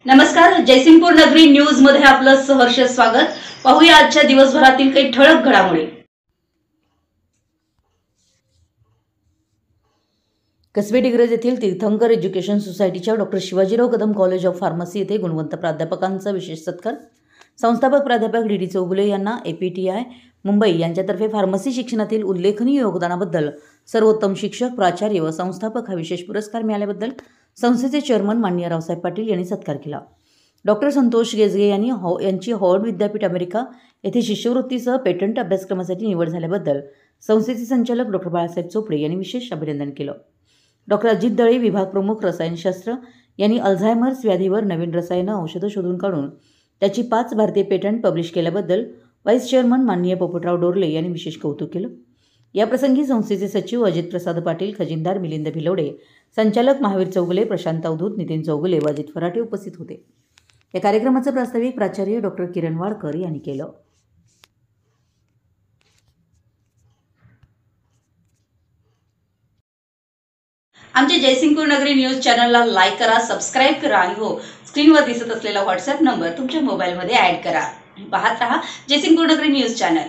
नमस्कार, जयसिंगपूर नगरी न्यूज मध्ये आपलं सहर्ष स्वागत। पाहूया आजच्या दिवसभरातील काही ठळक घडामोडी। कसबे डिग्रज येथील तीर्थंकर एज्युकेशन सोसायटीच्या doctor Shivajirao Kadam college of pharmacy येथे गुणवंत प्राध्यापकांचा विशेष सत्कार। संस्थापक प्राध्यापक डी चौगुले यांना APTI मुंबई यांच्यातर्फे फार्मसी शिक्षणातील उल्लेखनीय योगदानाबद्दल सर्वोत्तम शिक्षक, प्राचार्य व संस्थापक हा विशेष पुरस्कार मिळाल्याबद्दल संस्थेचे चेअरमन माननीय रावसाहेब पाटील यांनी सत्कार केला। डॉक्टर संतोष गेजगे यांची हॉवर्ड विद्यापीठ अमेरिका येथे शिष्यवृत्तीसह पेटंट अभ्यासक्रमासाठी निवड झाल्याबद्दल संस्थेचे संचालक डॉक्टर बाळासाहेब चोपडे यांनी विशेष अभिनंदन केलं। डॉक्टर अजित दळे विभाग प्रमुख रसायनशास्त्र यांनी अल्झायमर्स व्याधीवर नवीन रसायनं औषधं शोधून काढून त्याची 5 भारतीय पेटंट पब्लिश केल्याबद्दल व्हाईस चेअरमन माननीय पोपटराव डोरले यांनी विशेष कौतुक केलं। याप्रसंगी संस्थेचे सचिव अजित प्रसाद पाटील, खजिनदार मिलिंद भिलवडे, संचालक महावीर चौगुले, प्रशांत अवधूत, नितीन चौगुले व अजित फराटे उपस्थित होते। या कार्यक्रमाचं प्रास्ताविक प्राचार्य डॉक्टर किरण वाडकर यांनी केलं। आमच्या जयसिंगपूर नगरी न्यूज चॅनलला लाईक करा, सबस्क्राइब करा आणि हो, स्क्रीनवर दिसत असलेला व्हॉट्सअप नंबर तुमच्या मोबाईलमध्ये ॲड करा। पाहत रहा जयसिंगपूर नगरी न्यूज चॅनल।